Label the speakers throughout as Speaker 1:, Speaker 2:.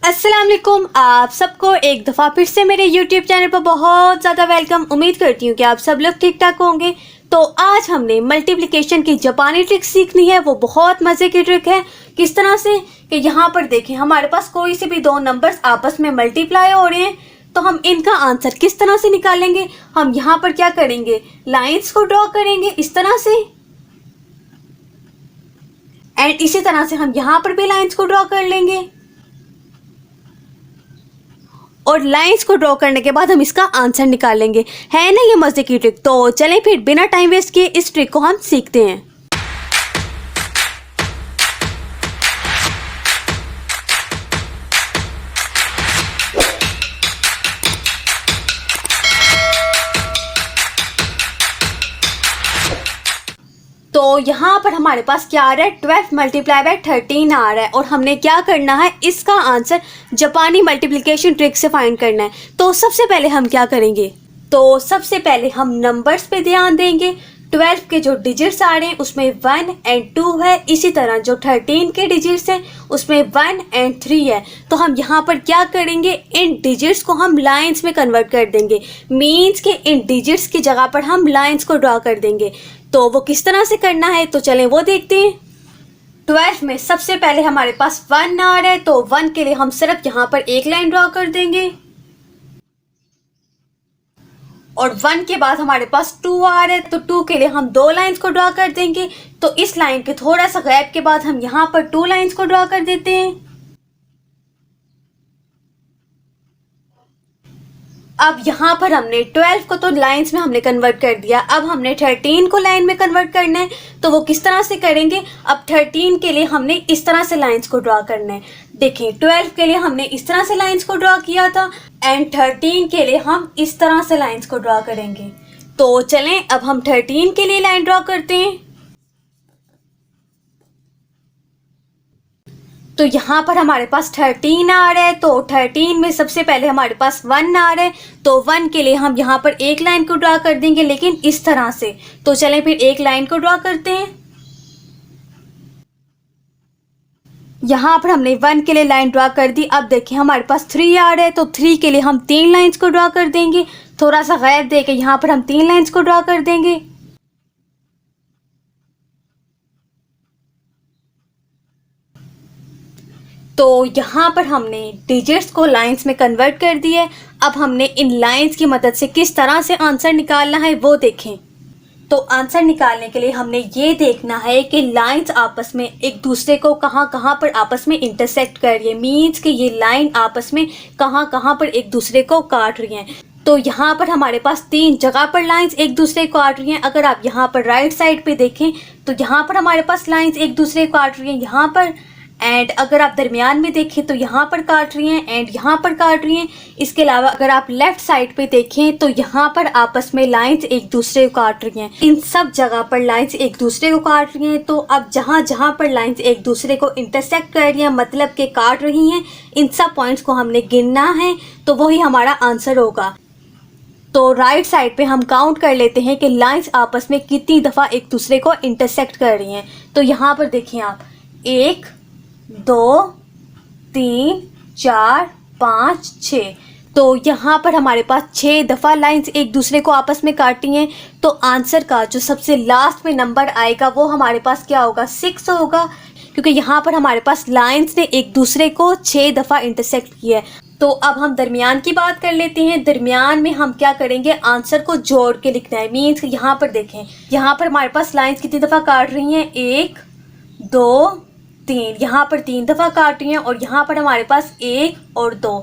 Speaker 1: अस्सलाम वालेकुम। आप सबको एक दफ़ा फिर से मेरे YouTube चैनल पर बहुत ज़्यादा वेलकम। उम्मीद करती हूँ कि आप सब लोग ठीक ठाक होंगे। तो आज हमने मल्टीप्लिकेशन की जापानी ट्रिक सीखनी है। वो बहुत मज़े की ट्रिक है। किस तरह से कि यहाँ पर देखें, हमारे पास कोई से भी दो नंबर्स आपस में मल्टीप्लाई हो रहे हैं, तो हम इनका आंसर किस तरह से निकालेंगे। हम यहाँ पर क्या करेंगे, लाइन्स को ड्रॉ करेंगे इस तरह से, एंड इसी तरह से हम यहाँ पर भी लाइन्स को ड्रॉ कर लेंगे, और लाइंस को ड्रॉ करने के बाद हम इसका आंसर निकालेंगे। है ना ये मजे की ट्रिक। तो चलें फिर बिना टाइम वेस्ट किए इस ट्रिक को हम सीखते हैं। तो यहाँ पर हमारे पास क्या आ रहा है, 12 मल्टीप्लाई बाय 13 आ रहा है, और हमने क्या करना है, इसका आंसर जापानी मल्टीप्लिकेशन ट्रिक से फाइंड करना है। तो सबसे पहले हम क्या करेंगे, तो सबसे पहले हम नंबर्स पे ध्यान देंगे। 12 के जो डिजिट्स आ रहे हैं उसमें 1 एंड 2 है, इसी तरह जो 13 के डिजिट्स हैं उसमें 1 एंड 3 है। तो हम यहाँ पर क्या करेंगे, इन डिजिट्स को हम लाइंस में कन्वर्ट कर देंगे। मीन्स के इन डिजिट्स की जगह पर हम लाइंस को ड्रॉ कर देंगे। तो वो किस तरह से करना है, तो चलें वो देखते हैं। 12 में सबसे पहले हमारे पास 1 आ रहा है, तो 1 के लिए हम सिर्फ यहाँ पर एक लाइन ड्रॉ कर देंगे, और 1 के बाद हमारे पास 2 आ रहा है, तो 2 के लिए हम 2 लाइंस को ड्रॉ कर देंगे। तो इस लाइन के थोड़ा सा गैप के बाद हम यहाँ पर 2 लाइंस को ड्रॉ कर देते हैं। अब यहाँ पर हमने 12 को तो लाइंस में हमने कन्वर्ट कर दिया, अब हमने 13 को लाइन में कन्वर्ट करना है। तो वो किस तरह से करेंगे, अब 13 के लिए हमने इस तरह से लाइंस को ड्रॉ करना है। देखें, 12 के लिए हमने इस तरह से लाइंस को ड्रॉ किया था, एंड 13 के लिए हम इस तरह से लाइंस को ड्रॉ करेंगे। तो चलें अब हम 13 के लिए लाइन ड्रॉ करते हैं। तो यहाँ पर हमारे पास 13 आ रहा है, तो 13 में सबसे पहले हमारे पास 1 आ रहा है, तो 1 के लिए हम यहाँ पर एक लाइन को ड्रॉ कर देंगे, लेकिन इस तरह से। तो चलें फिर एक लाइन को ड्रॉ करते हैं। यहाँ पर हमने 1 के लिए लाइन ड्रॉ कर दी। अब देखिए हमारे पास 3 आ रहा है, तो 3 के लिए हम 3 लाइन्स को ड्रॉ कर देंगे। थोड़ा सा गैप दे के यहाँ पर हम 3 लाइन्स को ड्रॉ कर देंगे। तो यहाँ पर हमने डिजिट्स को लाइंस में कन्वर्ट कर दिया है। अब हमने इन लाइंस की मदद से किस तरह से आंसर निकालना है वो देखें। तो आंसर निकालने के लिए हमने ये देखना है कि लाइंस आपस में एक दूसरे को कहाँ कहाँ पर आपस में इंटरसेक्ट कर रही है। मीन्स कि ये लाइन आपस में कहाँ कहाँ पर एक दूसरे को काट रही हैं। तो यहाँ पर हमारे पास 3 जगह पर लाइंस एक दूसरे को काट रही हैं। अगर आप यहाँ पर राइट साइड पे देखें तो यहाँ पर हमारे पास लाइंस एक दूसरे को काट रही हैं यहाँ पर, एंड अगर आप दरमियान में देखें तो यहाँ पर काट रही हैं एंड यहाँ पर काट रही हैं। इसके अलावा अगर आप लेफ्ट साइड पे देखें तो यहाँ पर आपस में लाइंस एक दूसरे को काट रही हैं। इन सब जगह पर लाइंस एक दूसरे को काट रही हैं। तो अब जहाँ जहाँ पर लाइंस एक दूसरे को इंटरसेक्ट कर रही हैं, मतलब के काट रही हैं, इन सब पॉइंट्स को हमने गिनना है, तो वही हमारा आंसर होगा। तो राइट साइड पे हम काउंट कर लेते हैं कि लाइंस आपस में कितनी दफ़ा एक दूसरे को इंटरसेक्ट कर रही हैं। तो यहाँ पर देखिए आप, 1 2 3 4 5 6, तो यहाँ पर हमारे पास 6 दफ़ा लाइंस एक दूसरे को आपस में काटी हैं। तो आंसर का जो सबसे लास्ट में नंबर आएगा वो हमारे पास क्या होगा, 6 होगा, क्योंकि यहाँ पर हमारे पास लाइंस ने एक दूसरे को 6 दफ़ा इंटरसेक्ट किया है। तो अब हम दरमियान की बात कर लेते हैं। दरमियान में हम क्या करेंगे, आंसर को जोड़ के लिखना है। मीन्स यहाँ पर देखें, यहाँ पर हमारे पास लाइंस कितनी दफ़ा काट रही हैं, 1 2 3, यहाँ पर 3 दफ़ा काट रही हैं, और यहाँ पर हमारे पास 1 और 2,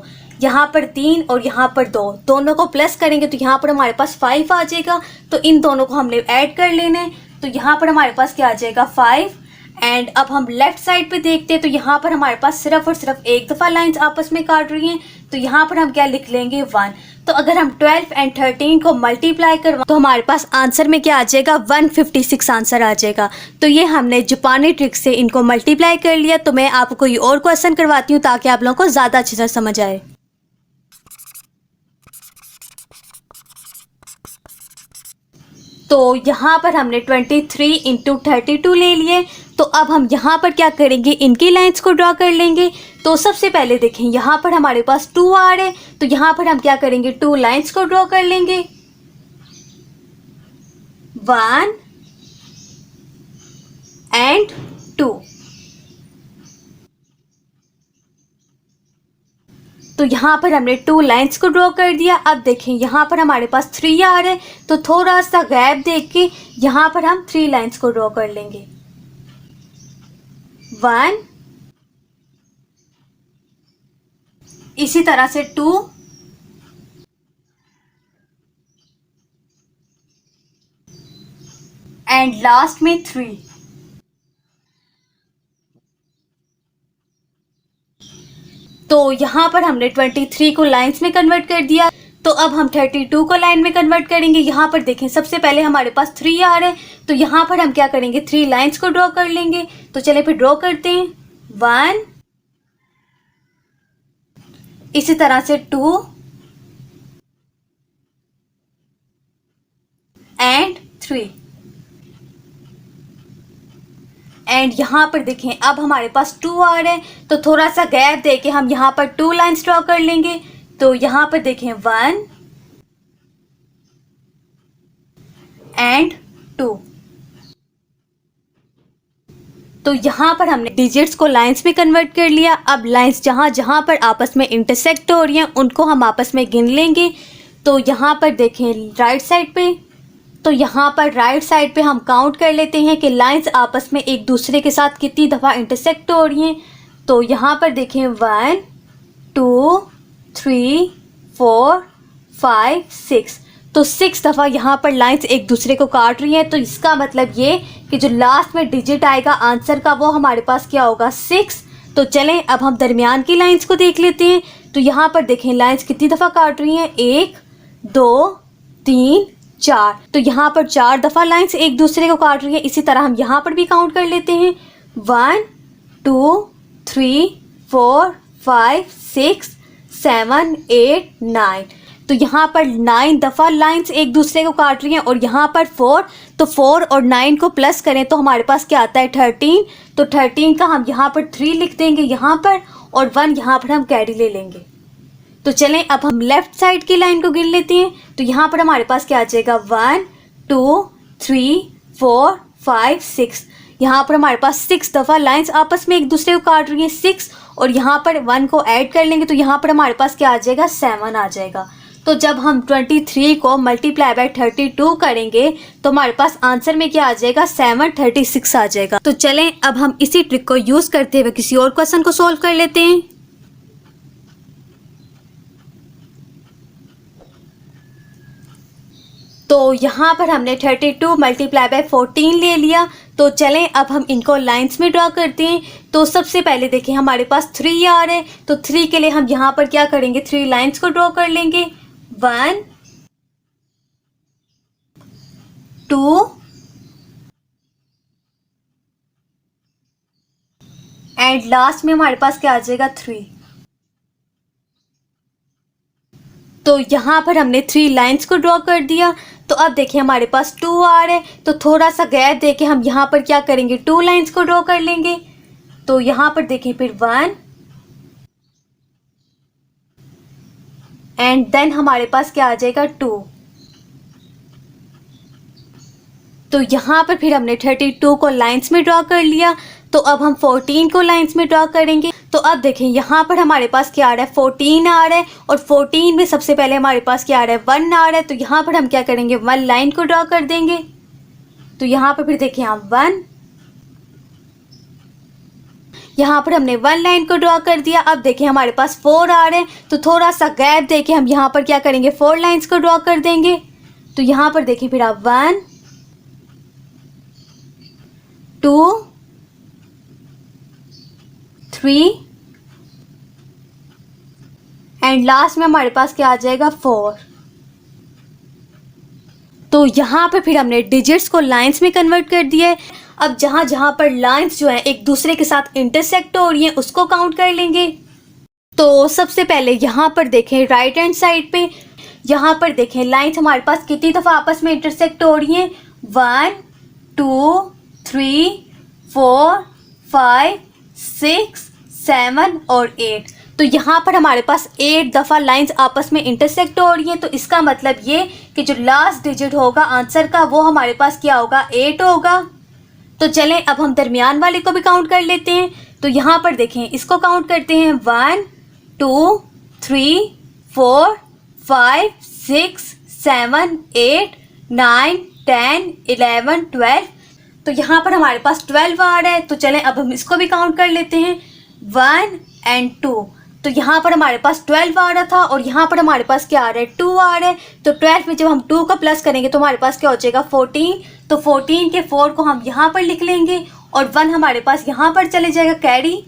Speaker 1: यहाँ पर 3 और यहाँ पर 2, दोनों को प्लस करेंगे तो यहाँ पर हमारे पास 5 आ जाएगा। तो इन दोनों को हमने ऐड कर लेना है। तो यहाँ पर हमारे पास क्या आ जाएगा, 5। एंड अब हम लेफ्ट साइड पे देखते हैं तो यहाँ पर हमारे पास सिर्फ और सिर्फ एक दफ़ा लाइंस आपस में काट रही हैं। तो यहाँ पर हम क्या लिख लेंगे, 1। तो अगर हम 12 एंड 13 को मल्टीप्लाई करवा तो हमारे पास आंसर में क्या आ जाएगा, 156 आंसर आ जाएगा। तो ये हमने जापानी ट्रिक से इनको मल्टीप्लाई कर लिया। तो मैं आपको कोई और क्वेश्चन करवाती हूँ ताकि आप लोगों को ज़्यादा अच्छे से समझ आए। तो यहाँ पर हमने 23 इंटू 32 ले लिए। तो अब हम यहाँ पर क्या करेंगे, इनकी लाइंस को ड्रॉ कर लेंगे। तो सबसे पहले देखें यहाँ पर हमारे पास 2 आ रहे हैं, तो यहाँ पर हम क्या करेंगे, 2 लाइंस को ड्रॉ कर लेंगे, 1 एंड 2। तो यहाँ पर हमने 2 लाइंस को ड्रॉ कर दिया। अब देखें यहाँ पर हमारे पास 3 आ रहे हैं, तो थोड़ा सा गैप देख के यहाँ पर हम 3 लाइंस को ड्रॉ कर लेंगे, 1, इसी तरह से 2 एंड लास्ट में 3। तो यहाँ पर हमने 23 को लाइंस में कन्वर्ट कर दिया। तो अब हम 32 को लाइन में कन्वर्ट करेंगे। यहाँ पर देखें सबसे पहले हमारे पास 3 आ रहे हैं, तो यहाँ पर हम क्या करेंगे, 3 लाइंस को ड्रॉ कर लेंगे। तो चलिए फिर ड्रॉ करते हैं, 1, इसी तरह से 2 एंड 3 एंड यहाँ पर देखें अब हमारे पास 2 आ रहे हैं, तो थोड़ा सा गैप देके हम यहाँ पर 2 लाइंस ड्रॉ कर लेंगे। तो यहाँ पर देखें 1 एंड 2। तो यहाँ पर हमने डिजिट्स को लाइंस में कन्वर्ट कर लिया। अब लाइंस जहाँ जहाँ पर आपस में इंटरसेक्ट हो रही हैं उनको हम आपस में गिन लेंगे। तो यहाँ पर देखें राइट साइड पे, तो यहाँ पर राइट साइड पे हम काउंट कर लेते हैं कि लाइंस आपस में एक दूसरे के साथ कितनी दफ़ा इंटरसेक्ट हो रही हैं। तो यहाँ पर देखें 1, 2, 3, 4, 5, 6, तो 6 दफ़ा यहाँ पर लाइंस एक दूसरे को काट रही हैं। तो इसका मतलब ये कि जो लास्ट में डिजिट आएगा आंसर का वो हमारे पास क्या होगा, 6। तो चलें अब हम दरमियान की लाइंस को देख लेते हैं। तो यहाँ पर देखें लाइंस कितनी दफ़ा काट रही हैं, 1, 2, 3, 4। तो यहाँ पर 4 दफ़ा लाइंस एक दूसरे को काट रही है। इसी तरह हम यहाँ पर भी काउंट कर लेते हैं, 1, 2, 3, 4, 5, 6, 7, 8, 9। तो यहाँ पर 9 दफ़ा लाइंस एक दूसरे को काट रही हैं और यहाँ पर 4। तो 4 और 9 को प्लस करें तो हमारे पास क्या आता है, 13। तो 13 का हम यहाँ पर 3 लिख देंगे यहाँ पर, और 1 यहाँ पर हम कैरी ले लेंगे। तो चलें अब हम लेफ़्ट साइड की लाइन को गिन लेते हैं। तो यहाँ पर हमारे पास क्या आ जाएगा, 1, 2, 3, 4, 5, 6। यहाँ पर हमारे पास 6 दफ़ा लाइंस आपस में एक दूसरे को काट रही हैं, 6, और यहाँ पर 1 को ऐड कर लेंगे तो यहाँ पर हमारे पास क्या आ जाएगा, 7 आ जाएगा। तो जब हम 23 को मल्टीप्लाई बाय 32 करेंगे तो हमारे पास आंसर में क्या आ जाएगा, 736 आ जाएगा। तो चलें अब हम इसी ट्रिक को यूज़ करते हुए किसी और क्वेश्चन को सॉल्व कर लेते हैं। तो यहाँ पर हमने 32 मल्टीप्लाई बाय 14 ले लिया। तो चलें अब हम इनको लाइंस में ड्रॉ करते हैं। तो सबसे पहले देखें हमारे पास 3 आ रहे हैं, तो 3 के लिए हम यहाँ पर क्या करेंगे, 3 लाइंस को ड्रॉ कर लेंगे, 1, 2 एंड लास्ट में हमारे पास क्या आ जाएगा, 3। तो यहाँ पर हमने 3 लाइंस को ड्रॉ कर दिया। तो अब देखिए हमारे पास 2 आ रहे हैं, तो थोड़ा सा गैप देके हम यहाँ पर क्या करेंगे, 2 लाइंस को ड्रॉ कर लेंगे। तो यहाँ पर देखिए फिर 1 एंड देन हमारे पास क्या आ जाएगा, 2। तो यहाँ पर फिर हमने 32 को लाइंस में ड्रॉ कर लिया। तो अब हम 14 को लाइंस में ड्रॉ करेंगे। तो अब देखें यहाँ पर हमारे पास क्या आ रहा है, 14 आ रहा है, और 14 में सबसे पहले हमारे पास क्या आ रहा है, 1 आ रहा है। तो यहाँ पर हम क्या करेंगे, 1 लाइन को ड्रॉ कर देंगे। तो यहाँ पर फिर देखिए हम 1, यहाँ पर हमने 1 लाइन को ड्रॉ कर दिया। अब देखिए हमारे पास 4 आ रहे हैं, तो थोड़ा सा गैप देके हम यहाँ पर क्या करेंगे, 4 लाइंस को ड्रॉ कर देंगे। तो यहाँ पर देखिए फिर आप 1, 2, 3 एंड लास्ट में हमारे पास क्या आ जाएगा, 4। तो यहाँ पे फिर हमने डिजिट्स को लाइंस में कन्वर्ट कर दिया है। अब जहाँ जहाँ पर लाइंस जो है एक दूसरे के साथ इंटरसेक्ट हो रही हैं उसको काउंट कर लेंगे। तो सबसे पहले यहाँ पर देखें राइट हैंड साइड पे, यहाँ पर देखें लाइंस हमारे पास कितनी दफ़ा आपस में इंटरसेक्ट हो रही हैं, 1, 2, 3, 4, 5, 6, 7 और 8। तो यहाँ पर हमारे पास 8 दफ़ा लाइंस आपस में इंटरसेक्ट हो रही हैं। तो इसका मतलब ये कि जो लास्ट डिजिट होगा आंसर का वो हमारे पास क्या होगा, 8 होगा। तो चलें अब हम दरमियान वाले को भी काउंट कर लेते हैं। तो यहाँ पर देखें, इसको काउंट करते हैं 1, 2, 3, 4, 5, 6, 7, 8, 9, 10, 11, 12। तो यहाँ पर हमारे पास 12 आ रहा है। तो चलें अब हम इसको भी काउंट कर लेते हैं 1 और 2। तो यहाँ पर हमारे पास 12 आ रहा था और यहाँ पर हमारे पास क्या आ रहा है, 2 आ रहा है। तो 12 में जब हम 2 का प्लस करेंगे तो हमारे पास क्या हो जाएगा, 14। तो 14 के 4 को हम यहाँ पर लिख लेंगे और 1 हमारे पास यहाँ पर चले जाएगा कैरी।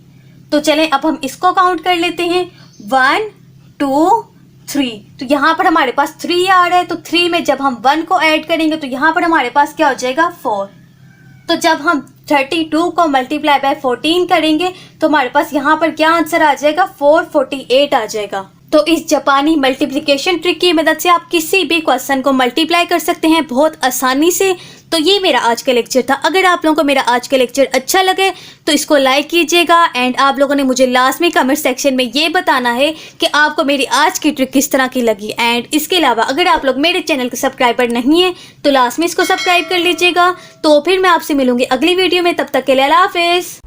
Speaker 1: तो चलें अब हम इसको काउंट कर लेते हैं 1, 2, 3। तो यहाँ पर हमारे पास 3 आ रहा है। तो 3 में जब हम 1 को ऐड करेंगे तो यहाँ पर हमारे पास क्या हो जाएगा, 4। तो जब हम 32 को मल्टीप्लाई बाय 14 करेंगे तो हमारे पास यहाँ पर क्या आंसर आ जाएगा, 448 आ जाएगा। तो इस जापानी मल्टीप्लिकेशन ट्रिक की मदद से आप किसी भी क्वेश्चन को मल्टीप्लाई कर सकते हैं बहुत आसानी से। तो ये मेरा आज का लेक्चर था। अगर आप लोगों को मेरा आज का लेक्चर अच्छा लगे तो इसको लाइक कीजिएगा एंड आप लोगों ने मुझे लास्ट में कमेंट सेक्शन में ये बताना है कि आपको मेरी आज की ट्रिक किस तरह की लगी। एंड इसके अलावा अगर आप लोग मेरे चैनल के सब्सक्राइबर नहीं है तो लास्ट में इसको सब्सक्राइब कर लीजिएगा। तो फिर मैं आपसे मिलूंगी अगली वीडियो में, तब तक के लिए अल्लाह हाफिज़।